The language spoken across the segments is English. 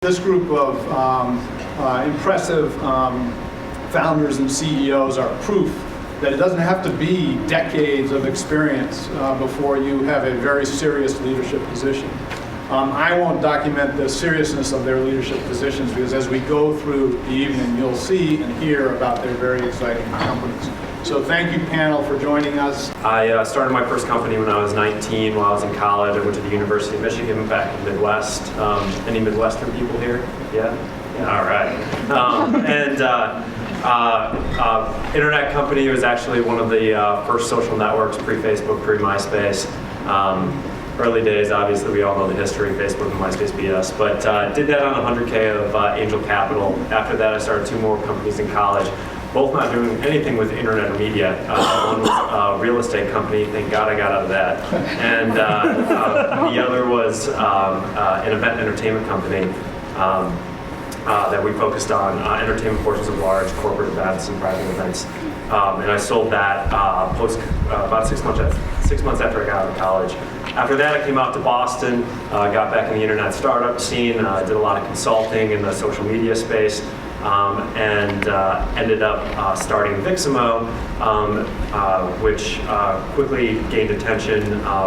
This group of impressive founders and CEOs are proof that it doesn't have to be decades of experience before you have a very serious leadership position. I won't document the seriousness of their leadership positions because as we go through the evening, you'll see and hear about their very exciting companies. So thank you, panel, for joining us. I started my first company when I was 19 while I was in college. I went to the University of Michigan back in the Midwest. Any Midwestern people here? Yeah? All right. Internet company was actually one of the first social networks, pre-Facebook, pre-MySpace. Early days, obviously, we all know the history, Facebook and MySpace BS, but did that on 100K of angel capital. After that, I started 2 more companies in college, both not doing anything with internet or media. One was a real estate company, thank God I got out of that. And the other was an event entertainment company that we focused on entertainment portions of large corporate events and private events. And I sold that about 6 months after I got out of college. After that, I came out to Boston, got back in the internet startup scene, did a lot of consulting in the social media space, and ended up starting Viximo, which quickly gained attention.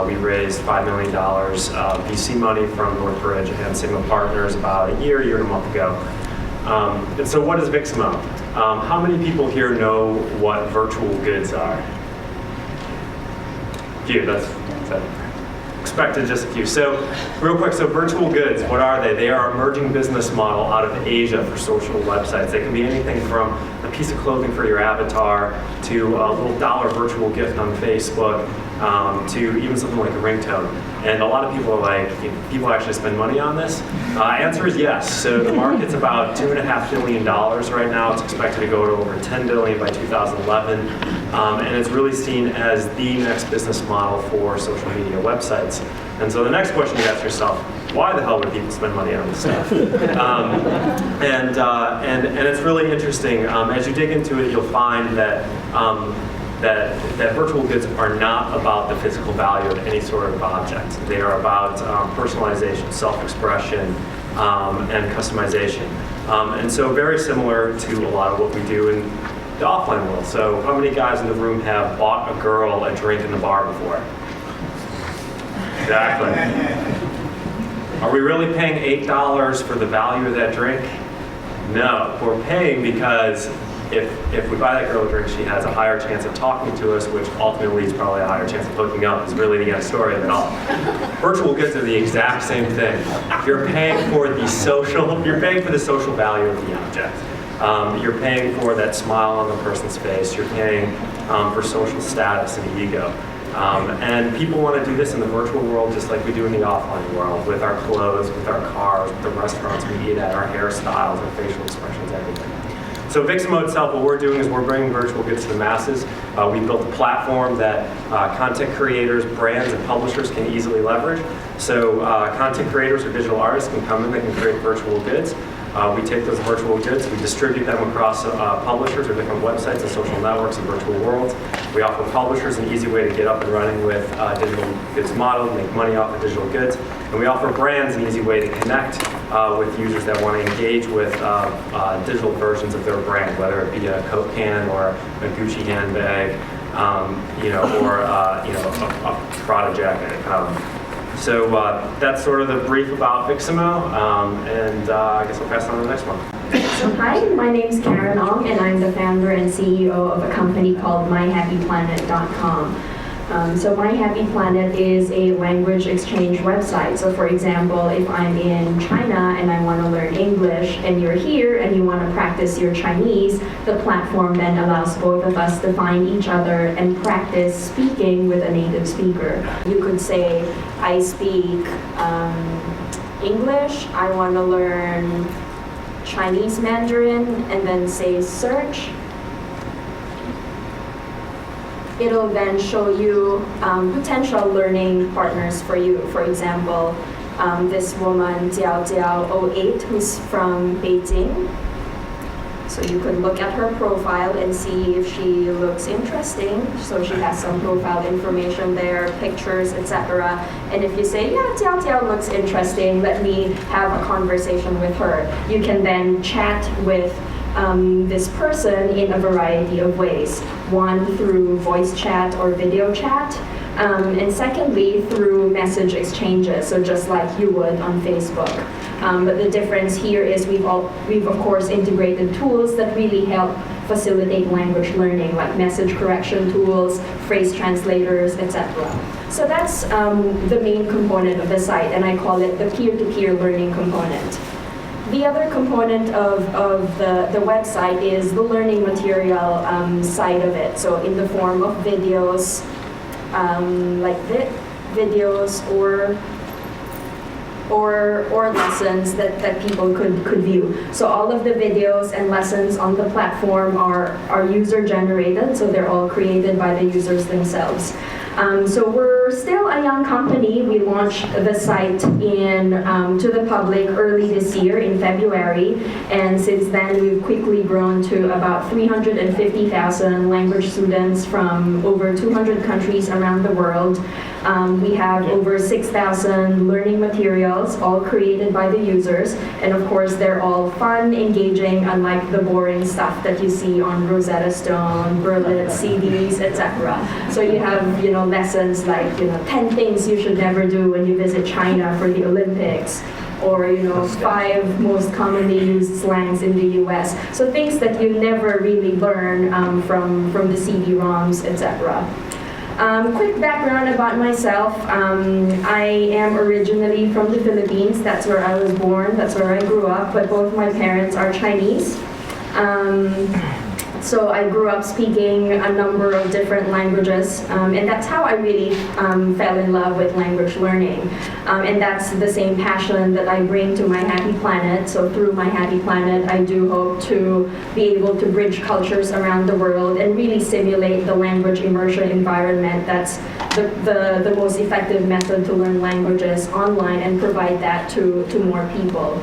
We raised $5 million VC money from Northbridge and Signal Partners about a year and a month ago. And so what is Viximo? How many people here know what virtual goods are? Few, that's it. Expected just a few. So real quick, so virtual goods, what are they? They are an emerging business model out of Asia for social websites. They can be anything from a piece of clothing for your avatar to a little dollar virtual gift on Facebook to even something like a ringtone. And a lot of people are like, people actually spend money on this? Answer is yes. So the market's about $2.5 billion right now. It's expected to go to over $10 billion by 2011. And it's really seen as the next business model for social media websites. And so the next question you ask yourself, why the hell would people spend money on this stuff? And it's really interesting. As you dig into it, you'll find that that virtual goods are not about the physical value of any sort of object. They are about personalization, self-expression, and customization. And so very similar to a lot of what we do in the offline world. So how many guys in the room have bought a girl a drink in the bar before? Exactly. Are we really paying $8 for the value of that drink? No, we're paying because if we buy that girl a drink, she has a higher chance of talking to us, which ultimately is probably a higher chance of hooking up, is really the end story of it all. Virtual goods are the exact same thing. You're paying for the social value of the object. You're paying for that smile on the person's face. You're paying for social status and ego. And people want to do this in the virtual world just like we do in the offline world, with our clothes, with our cars, with the restaurants we eat at, our hairstyles, our facial expressions, everything. So Viximo itself, what we're doing is we're bringing virtual goods to the masses. We built a platform that content creators, brands, and publishers can easily leverage. So content creators or digital artists can come in, they can create virtual goods. We take those virtual goods, we distribute them across publishers or different websites and social networks and virtual worlds. We offer publishers an easy way to get up and running with digital goods model, make money off of digital goods. And we offer brands an easy way to connect with users that want to engage with digital versions of their brand, whether it be a Coke can or a Gucci handbag, or a Prada jacket. So that's sort of the brief about Viximo, and I guess I'll pass on to the next one. So hi, my name's Karen Ong, and I'm the founder and CEO of a company called myhappyplanet.com. So My Happy Planet is a language exchange website. So for example, if I'm in China and I want to learn English and you're here and you want to practice your Chinese, the platform then allows both of us to find each other and practice speaking with a native speaker. You could say, I speak English, I want to learn Chinese Mandarin, and then say search. It'll then show you potential learning partners for you. For example, this woman, Jiao08, who's from Beijing. So you could look at her profile and see if she looks interesting. So she has some profile information there, pictures, etc. And if you say, yeah, Tiao Tiao looks interesting, let me have a conversation with her. You can then chat with this person in a variety of ways. One, through voice chat or video chat. And secondly, through message exchanges, so just like you would on Facebook. But the difference here is we've of course integrated tools that really help facilitate language learning, like message correction tools, phrase translators, etc. So that's the main component of the site, and I call it the peer-to-peer learning component. The other component of the website is the learning material side of it, so in the form of videos, videos or lessons that people could view. So all of the videos and lessons on the platform are user generated, so they're all created by the users themselves. So we're still a young company. We launched the site to the public early this year in February, and since then we've quickly grown to about 350,000 language students from over 200 countries around the world. We have over 6,000 learning materials, all created by the users, and of course they're all fun, engaging, unlike the boring stuff that you see on Rosetta Stone, Berlitz, CDs, etc. So you have, lessons like, 10 things you should never do when you visit China for the Olympics, or 5 most commonly used slangs in the US. So things that you never really learn from the CD-ROMs, etc. Quick background about myself. I am originally from the Philippines. That's where I was born. That's where I grew up. But both my parents are Chinese. So I grew up speaking a number of different languages, and that's how I really fell in love with language learning. And that's the same passion that I bring to My Happy Planet. So through My Happy Planet, I do hope to be able to bridge cultures around the world and really simulate the language immersion environment that's the most effective method to learn languages online and provide that to more people.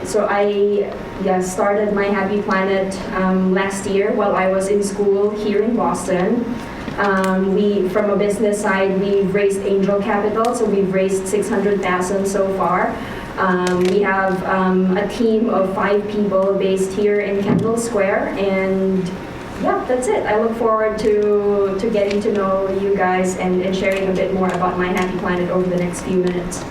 So I started My Happy Planet last year while I was in school here in Boston. From a business side, we've raised angel capital, so we've raised 600,000 so far. We have a team of 5 people based here in Kendall Square, and yeah, that's it. I look forward to getting to know you guys and sharing a bit more about My Happy Planet over the next few minutes.